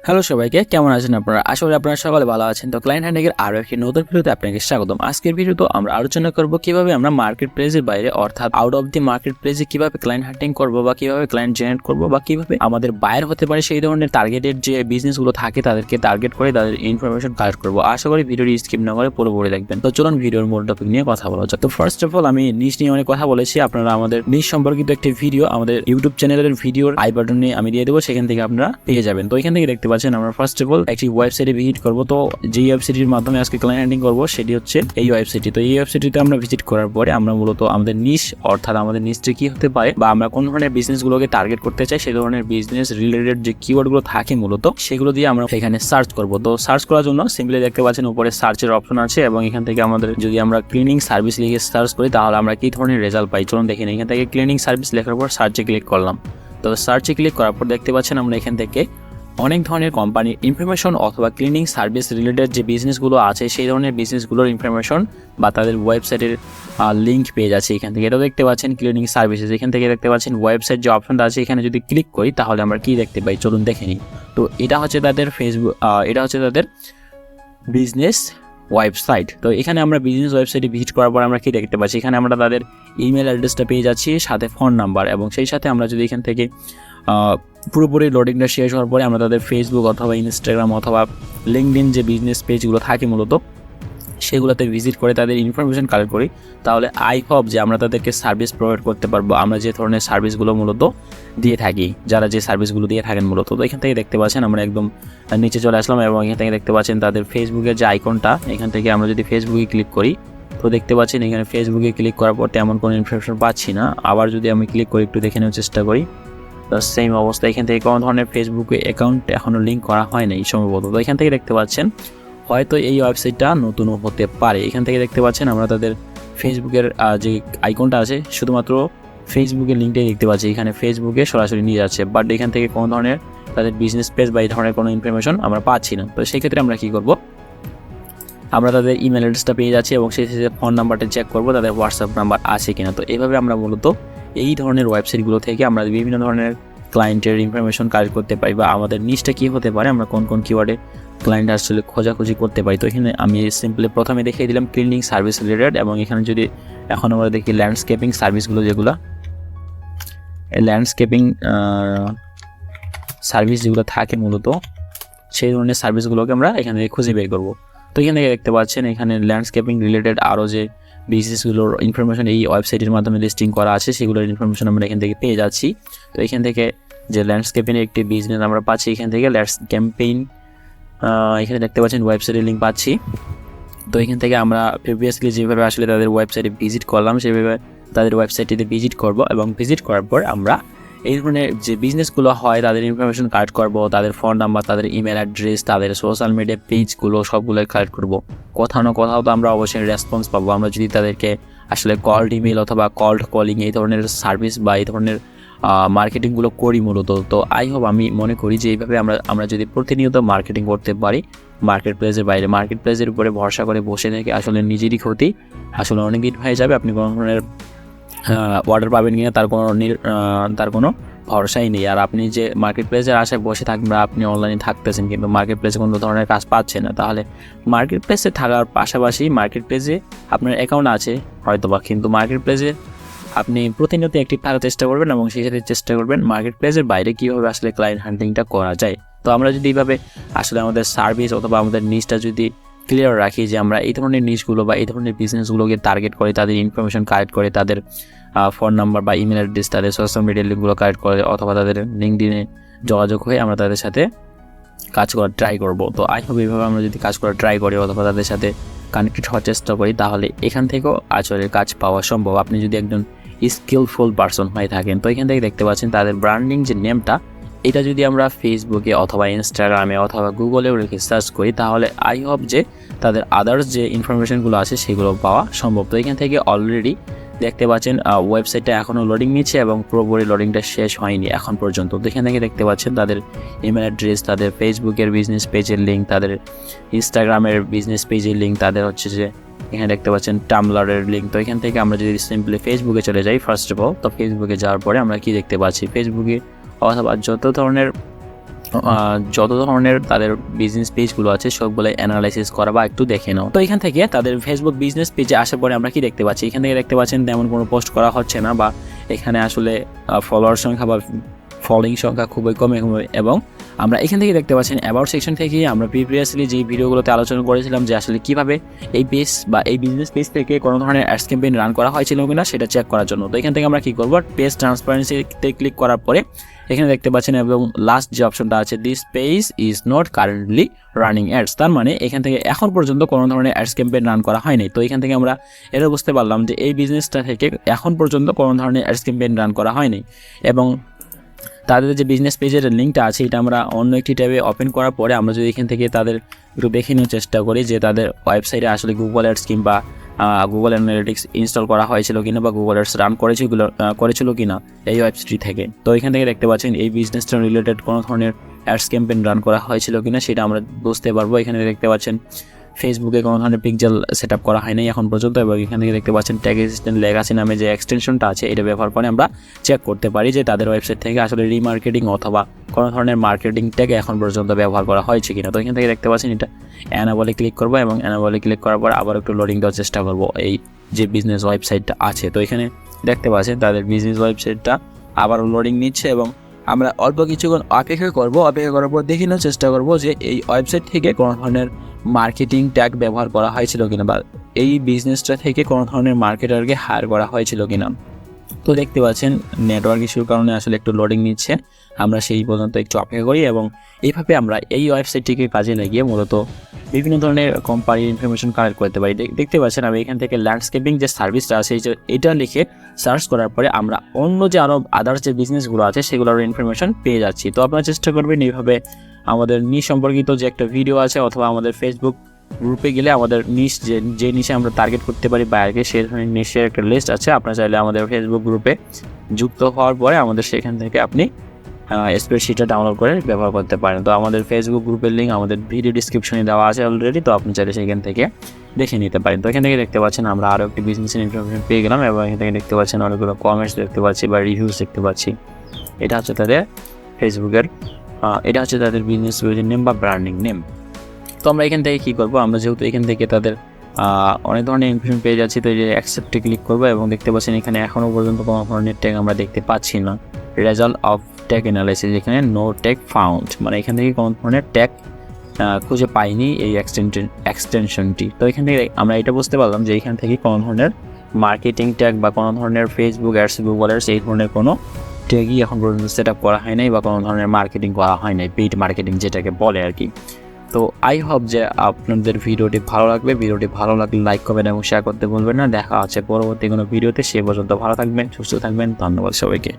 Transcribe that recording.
Hello সবাইকে, কেমন আছেন আপনারা? আশা করি আপনারা সকলে ভালো আছেন। তো ক্লায়েন্ট হান্টিং এর আরো একটি নতুন ভিডিওতে আপনাকে স্বাগতম। আজকের ভিডিওতে আমরা আলোচনা করব কিভাবে আমরা মার্কেট প্লেসের বাইরে অর্থাৎ আউট অফ দি মার্কেট প্লেসে কিভাবে ক্লায়েন্ট হান্টিং করব বা কিভাবে ক্লায়েন্ট জেনারেট করব বা কিভাবে আমাদের বায়ার হতে পারে সেই ধরনের টার্গেটেড যে বিজনেসগুলো থাকে তাদেরকে টার্গেট করে তাদের ইনফরমেশন কালেক্ট করব। আশা করি ভিডিওটি স্কিপ না করে পুরোপুরি দেখবেন। তো চলুন ভিডিওর মূল টপিক নিয়ে কথা বলা যাক। তো ফার্স্ট অফ অল আমি নিশ নিয়ে অনেক কথা বলেছি। আপনারা আমাদের নিশ সম্পর্কিত একটি ভিডিও আমাদের ইউটিউব চ্যানেলের ভিডিওর আই বাটনে আমি দিয়ে দেবো, সেখান থেকে আপনারা পেয়ে যাবেন। তো এখান থেকে দেখতে পাচ্ছেন আমরা ফার্স্ট একটি ওয়েবসাইটে ভিজিট করব। তো যে ওয়েবসাইটের মাধ্যমে আজকে ক্লায়েন্ট হান্টিং করব সেটি হচ্ছে এই ওয়েবসাইটটি। তো এই ওয়েবসাইটটিতে আমরা ভিজিট করার পরে আমরা মূলত আমাদের নিশ অর্থাৎ আমাদের নিশটি কি হতে পারে বা আমরা কোন ধরনের বিজনেসগুলোকে টার্গেট করতে চাই সেই ধরনের বিজনেস রিলেটেড যে কিওয়ার্ডগুলো থাকে মূলত সেগুলো দিয়ে আমরা এখানে সার্চ করব। তো সার্চ করার জন্য সিম্পলি দেখতে পাচ্ছেন উপরে সার্চের অপশন আছে এবং এখান থেকে আমাদের যদি আমরা ক্লিনিং সার্ভিস লিখে সার্চ করি তাহলে আমরা কি ধরনের রেজাল্ট পাই চলুন দেখেন। এখান থেকে ক্লিনিং সার্ভিস লেখার পর সার্চে ক্লিক করলাম। তো সার্চে ক্লিক করার পর দেখতে পাচ্ছেন আমরা এখান থেকে অনেক ধরনের কোম্পানির ইনফরমেশন অথবা ক্লিনিং সার্ভিস রিলেটেড যে বিজনেসগুলো আছে সেই ধরনের বিজনেসগুলোর ইনফরমেশন বা তাদের ওয়েবসাইটের লিঙ্ক পেয়ে যাচ্ছে এখান থেকে। এটাও দেখতে পাচ্ছেন ক্লিনিং সার্ভিসেস। এখান থেকে দেখতে পাচ্ছেন ওয়েবসাইট যে অপশনটা আছে এখানে যদি ক্লিক করি তাহলে আমরা কি দেখতে পাই চলুন দেখে নিই। তো এটা হচ্ছে তাদের ফেসবুক, এটা হচ্ছে তাদের বিজনেস ওয়েবসাইট। তো এখানে আমরা বিজনেস ওয়েবসাইটে ভিজিট করার পর আমরা কি দেখতে পাচ্ছি, এখানে আমরা তাদের ইমেল অ্যাড্রেসটা পেয়ে যাচ্ছি, সাথে ফোন নাম্বার, এবং সেই সাথে আমরা যদি এখান থেকে পুরোপুরি লোডিংটা শেষ হওয়ার পরে আমরা তাদের ফেসবুক অথবা ইনস্টাগ্রাম অথবা লিঙ্কডইন যে বিজনেস পেজগুলো থাকে মূলত সেগুলোতে ভিজিট করে তাদের ইনফরমেশন কালেক্ট করি, তাহলে আই হোপ যে আমরা তাদেরকে সার্ভিস প্রোভাইড করতে পারবো আমরা যে ধরনের সার্ভিসগুলো মূলত দিয়ে থাকি, যারা যে সার্ভিসগুলো দিয়ে থাকেন মূলত। তো এখান থেকে দেখতে পাচ্ছেন আমরা একদম নিচে চলে আসলাম এবং এখান থেকে দেখতে পাচ্ছেন তাদের ফেসবুকের যে আইকনটা, এখান থেকে আমরা যদি ফেসবুকে ক্লিক করি তো দেখতে পাচ্ছেন এখানে ফেসবুকে ক্লিক করার পর তেমন কোনো ইনফরমেশন পাচ্ছি না। আবার যদি আমি ক্লিক করি একটু দেখে নেওয়ার চেষ্টা করি, তো সেম অবস্থা, এখান থেকে কোনো ধরনের ফেসবুকে অ্যাকাউন্ট এখনও লিঙ্ক করা হয় নাই সম্ভবত। তো এখান থেকে দেখতে পাচ্ছেন হয়তো এই ওয়েবসাইটটা নতুনও হতে পারে। এখান থেকে দেখতে পাচ্ছেন আমরা তাদের ফেসবুকের যে আইকনটা আছে শুধুমাত্র ফেসবুকের লিঙ্কটাই দেখতে পাচ্ছি, এখানে ফেসবুকে সরাসরি নিয়ে যাচ্ছে, বাট এখান থেকে কোনো ধরনের তাদের বিজনেস পেজ বা এই ধরনের কোনো ইনফরমেশন আমরা পাচ্ছি না। তো সেক্ষেত্রে আমরা কী করব, আমরা তাদের ইমেল অ্যাড্রেসটা পেয়ে যাচ্ছি এবং সেই সাথে ফোন নাম্বারটা চেক করবো তাদের হোয়াটসঅ্যাপ নাম্বার আছে কিনা। তো এইভাবে আমরা মূলত এই ধরনের ওয়েবসাইটগুলো থেকে আমরা বিভিন্ন ধরনের ক্লায়েন্টের ইনফরমেশন কালেক্ট করতে পারি বা আমাদের নিশটা কী হতে পারে, আমরা কোন কোন কিওয়ার্ডে ক্লায়েন্ট আসলে খোঁজাখুঁজি করতে পারি। তো এখানে আমি সিম্পলি প্রথমে দেখিয়ে দিলাম ক্লিনিং সার্ভিস রিলেটেড, এবং এখানে যদি এখন আমরা দেখি ল্যান্ডস্কেপিং সার্ভিসগুলো, যেগুলো ল্যান্ডস্কেপিং সার্ভিস যেগুলো থাকে মূলত সেই ধরনের সার্ভিসগুলোকে আমরা এখান থেকে খুঁজে বের করবো। তো এখান থেকে দেখতে পাচ্ছেন এখানে ল্যান্ডস্কেপিং রিলেটেড আরও যে বিজনেসগুলোর ইনফরমেশন এই ওয়েবসাইটের মাধ্যমে লিস্টিং করা আছে সেগুলোর ইনফরমেশন আমরা এখান থেকে পেয়ে যাচ্ছি। তো এখান থেকে যে ল্যান্ডস্কেপিংয়ের একটি বিজনেস আমরা পাচ্ছি, এখান থেকে ল্যান্ডস্কেপিং এখানে দেখতে পাচ্ছেন ওয়েবসাইটের লিঙ্ক পাচ্ছি। তো এখান থেকে আমরা প্রিভিয়াসলি যেভাবে আসলে তাদের ওয়েবসাইটে ভিজিট করলাম সেভাবে তাদের ওয়েবসাইটটিতে ভিজিট করব এবং ভিজিট করার পর আমরা এই ধরনের যে বিজনেসগুলো হয় তাদের ইনফরমেশন কালেক্ট করব, তাদের ফোন নাম্বার, তাদের ইমেল অ্যাড্রেস, তাদের সোশ্যাল মিডিয়া পেজগুলো সবগুলো কালেক্ট করব। কোথাও না কোথাও তো আমরা অবশ্যই রেসপন্স পাবো আমরা যদি তাদেরকে আসলে কল্ড ইমেল অথবা কল্ড কলিং এই ধরনের সার্ভিস বা এই ধরনের মার্কেটিংগুলো করি মূলত। তো আই হোপ আমি মনে করি যে এইভাবে আমরা যদি প্রতিনিয়ত মার্কেটিং করতে পারি মার্কেট প্লেসের বাইরে, মার্কেট প্লেসের উপরে ভরসা করে বসে থেকে আসলে নিজেরই ক্ষতি, আসলে অনেক দিন হয়ে যাবে আপনি কোনো ধরনের অর্ডার পাবেন কিনা তার কোনো ভরসাই নেই। আর আপনি যে মার্কেট প্লেসের আশায় বসে থাকবেন, আপনি অনলাইনে থাকতেছেন কিন্তু মার্কেট প্লেসে কোনো ধরনের কাজ পাচ্ছেন না, তাহলে মার্কেট প্লেসে থাকার পাশাপাশি মার্কেট প্লেসে আপনার অ্যাকাউন্ট আছে হয়তোবা, কিন্তু মার্কেট প্লেসে আপনি প্রতিনিয়ত অ্যাক্টিভ থাকার চেষ্টা করবেন এবং সেই সাথে চেষ্টা করবেন মার্কেট প্লেসের বাইরে কীভাবে আসলে ক্লায়েন্ট হান্টিংটা করা যায়। তো আমরা যদি এইভাবে আসলে আমাদের সার্ভিস অথবা আমাদের নিশটা যদি ক্লিয়ার রাখি যে আমরা এই ধরনের নিশগুলো বা এই ধরনের বিজনেসগুলোকে টার্গেট করে তাদের ইনফরমেশন কালেক্ট করে, তাদের ফোন নাম্বার বা ইমেল অ্যাড্রেস, তাদের সোশ্যাল মিডিয়া লিঙ্কগুলো কালেক্ট করে অথবা তাদের লিঙ্কডইনে যোগাযোগ হয়ে আমরা তাদের সাথে কাজ করার ট্রাই করব। তো আই হোপ এইভাবে আমরা যদি কাজ করার ট্রাই করি অথবা তাদের সাথে কানেক্টেড হওয়ার চেষ্টা করি তাহলে এখান থেকেও আসলে কাজ পাওয়া সম্ভব, আপনি যদি একজন স্কিলফুল পারসন হয়ে থাকেন। তো এখান থেকে দেখতে পাচ্ছেন তাদের ব্র্যান্ডিং যে নেমটা, এটা যদি আমরা ফেসবুকে অথবা ইনস্টাগ্রামে অথবা গুগলেও রেখে সার্চ করি তাহলে আই হোপ যে তাদের আদার্স যে ইনফরমেশনগুলো আছে সেগুলো পাওয়া সম্ভব। তো এখান থেকে অলরেডি দেখতে পাচ্ছেন ওয়েবসাইটটা এখনও লোডিং নিচ্ছে এবং পুরোপুরি লোডিংটা শেষ হয়নি এখন পর্যন্ত। তো এখান থেকে দেখতে পাচ্ছেন তাদের ইমেল অ্যাড্রেস, তাদের ফেসবুকের বিজনেস পেজের লিঙ্ক, তাদের ইনস্টাগ্রামের বিজনেস পেজের লিঙ্ক, তাদের হচ্ছে যে এখানে দেখতে পাচ্ছেন টামলারের লিঙ্ক। তো এখান থেকে আমরা যদি সিম্পলি ফেসবুকে চলে যাই ফার্স্ট অফ অল, তো ফেসবুকে যাওয়ার পরে আমরা কি দেখতে পাচ্ছি, ফেসবুকে অথবা যত ধরনের যত ধরনের তাদের বিজনেস পেজগুলো আছে সবগুলো অ্যানালাইসিস করা বা একটু দেখে নাও। তো এখান থেকে তাদের ফেসবুক বিজনেস পেজে আসার পরে আমরা কি দেখতে পাচ্ছি, এখান থেকে দেখতে পাচ্ছেন তেমন কোনো পোস্ট করা হচ্ছে না, বা এখানে আসলে ফলোয়ার সংখ্যা বা ফলোয়িং সংখ্যা খুবই কমে এবং আমরা এখান থেকে দেখতে পাচ্ছেন অ্যাবাউট সেকশন থেকে আমরা প্রিভিয়াসলি যে ভিডিওগুলোতে আলোচনা করেছিলাম যে আসলে কীভাবে এই পেজ বা এই বিজনেস পেজ থেকে কোনো ধরনের অ্যাডস ক্যাম্পেইন রান করা হয়েছিল কিনা সেটা চেক করার জন্য। তো এখান থেকে আমরা কী করবো, পেজ ট্রান্সপারেন্সিতে ক্লিক করার পরে এখানে দেখতে পাচ্ছেন এবং লাস্ট যে অপশনটা আছে this page is not currently running ads, তার মানে এখান থেকে এখন পর্যন্ত কোনো ধরনের অ্যাডস ক্যাম্পেইন রান করা হয়নি। তো এখান থেকে আমরা এটা বুঝতে পারলাম যে এই বিজনেসটা থেকে এখন পর্যন্ত কোনো ধরনের অ্যাডস ক্যাম্পেইন রান করা হয়নি। এবং তাদের যে বিজনেস পেজের লিঙ্কটা আছে এটা আমরা অন্য একটি ট্যাবে ওপেন করার পরে আমরা যদি এখান থেকে তাদের একটু দেখে নেওয়ার চেষ্টা করি যে তাদের ওয়েবসাইটে আসলে গুগল অ্যাডস কিংবা গুগল অ্যানালিটিক্স ইনস্টল করা হয়েছিল কিনা বা গুগল অ্যাডস রান করেছিল কিনা এই ওয়েবসাইট থেকে। তো এখান থেকে দেখতে পাচ্ছেন এই বিজনেসটা রিলেটেড কোনো ধরনের অ্যাডস ক্যাম্পেইন রান করা হয়েছিল কিনা সেটা আমরা বুঝতে পারবো। এখানে দেখতে পাচ্ছেন ফেসবুকে কোনো ধরনের পিক্সেল সেট আপ করা হয়নি এখন পর্যন্ত, এবং এখান থেকে দেখতে পাচ্ছেন ট্যাগ অ্যাসিস্ট্যান্ট লেগাসি নামে যে এক্সটেনশনটা আছে এটা ব্যবহার করে আমরা চেক করতে পারি যে তাদের ওয়েবসাইট থেকে আসলে রিমার্কেটিং অথবা কোনো ধরনের মার্কেটিং ট্যাগ এখন পর্যন্ত ব্যবহার করা হয়েছে কিনা। তো এখান থেকে দেখতে পাচ্ছেন এটা অ্যানাবলে ক্লিক করবো এবং অ্যানাবলে ক্লিক করার পর আবার একটু লোডিং দেওয়ার চেষ্টা করবো এই যে বিজনেস ওয়েবসাইটটা আছে। তো এখানে দেখতে পাচ্ছেন তাদের বিজনেস ওয়েবসাইটটা আবারও লোডিং নিচ্ছে এবং আমরা অল্প কিছুক্ষণ অপেক্ষা করার পর দেখে নেওয়ার চেষ্টা করবো যে এই ওয়েবসাইট থেকে কোনো ধরনের মার্কেটিং ট্যাগ ব্যবহার করা হয়েছিল কিনা বা এই বিজনেসটা থেকে কোনো ধরনের মার্কেটারকে হায়ার করা হয়েছিল কিনা। তো দেখতে পাচ্ছেন নেটওয়ার্ক ইস্যুর কারণে আসলে একটু লোডিং নিচ্ছে, আমরা সেই পর্যন্ত একটু অপেক্ষা করি এবং এইভাবে আমরা এই ওয়েবসাইটটিকে কাজে লাগিয়ে মূলত বিভিন্ন ধরনের কোম্পানির ইনফরমেশন কালেক্ট করতে পারি। দেখতে পাচ্ছেন আমি এখান থেকে ল্যান্ডস্কেপিং যে সার্ভিসটা আছে এটা লিখে সার্চ করার পরে আমরা অন্য যে আরও আদার্স যে বিজনেসগুলো আছে সেগুলোর ইনফরমেশন পেয়ে যাচ্ছি। তো আপনারা চেষ্টা করবেন এইভাবে আমাদের নিশ সম্পর্কিত যে একটা ভিডিও আছে অথবা আমাদের ফেসবুক গ্রুপে গেলে আমাদের নিশ যে নিশে আমরা টার্গেট করতে পারি বায়ারকে সেই ধরনের নিশের একটা লিস্ট আছে, আপনারা চাইলে আমাদের ফেসবুক গ্রুপে যুক্ত হওয়ার পরে আমাদের সেখান থেকে আপনি স্প্রেডশিটটা ডাউনলোড করে ব্যবহার করতে পারেন। তো আমাদের ফেসবুক গ্রুপের লিঙ্ক আমাদের ভিডিও ডিসক্রিপশনে দেওয়া আছে অলরেডি, তো আপনি চাইলে সেখান থেকে দেখে নিতে পারেন। তো এখান থেকে দেখতে পাচ্ছেন আমরা আরও একটি বিজনেসের ইনফরমেশন পেয়ে গেলাম এবং এখান থেকে দেখতে পাচ্ছেন অনেকগুলো কমেন্টস দেখতে পাচ্ছি বা রিভিউস দেখতে পাচ্ছি। এটা হচ্ছে তাদের ফেসবুকের এটা হচ্ছে তাদের বিজনেস পেজের নেম বা ব্র্যান্ডিং নেম। তো আমরা এখান থেকে কী করবো, আমরা যেহেতু এখান থেকে তাদের অনেক ধরনের ইনফরমেশন পেয়ে যাচ্ছি তো এই যে অ্যাকসেপ্টে ক্লিক করবো এবং দেখতে পাচ্ছেন এখানে এখনও পর্যন্ত কোনো ধরনের ট্যাগ আমরা দেখতে পাচ্ছি না। রেজাল্ট অফ ট্যাগ অ্যানালাইসিস, এখানে নো ট্যাগ ফাউন্ড, মানে এখান থেকে কোনো ধরনের ট্যাগ খুঁজে পাইনি এই এক্সটেনশনটি। তো এখান থেকে আমরা এটা বুঝতে পারলাম যে এখান থেকে কোনো ধরনের মার্কেটিং ট্যাগ বা কোনো ধরনের ফেসবুক অ্যাডস গুগল অ্যাডস এই ধরনের কোনো ট্যাগই এখন পর্যন্ত সেট আপ করা হয় নাই বা কোনো ধরনের মার্কেটিং করা হয় নাই, পেইড মার্কেটিং যেটাকে বলে আর কি। তো আই হোপ যে আপনাদের ভিডিওটি ভালো লাগবে, ভিডিওটি ভালো লাগলে লাইক করবেন এবং শেয়ার করতে ভুলবেন না। দেখা হচ্ছে পরবর্তী কোনো ভিডিওতে, সে পর্যন্ত ভালো থাকবেন, সুস্থ থাকবেন, ধন্যবাদ সবাইকে।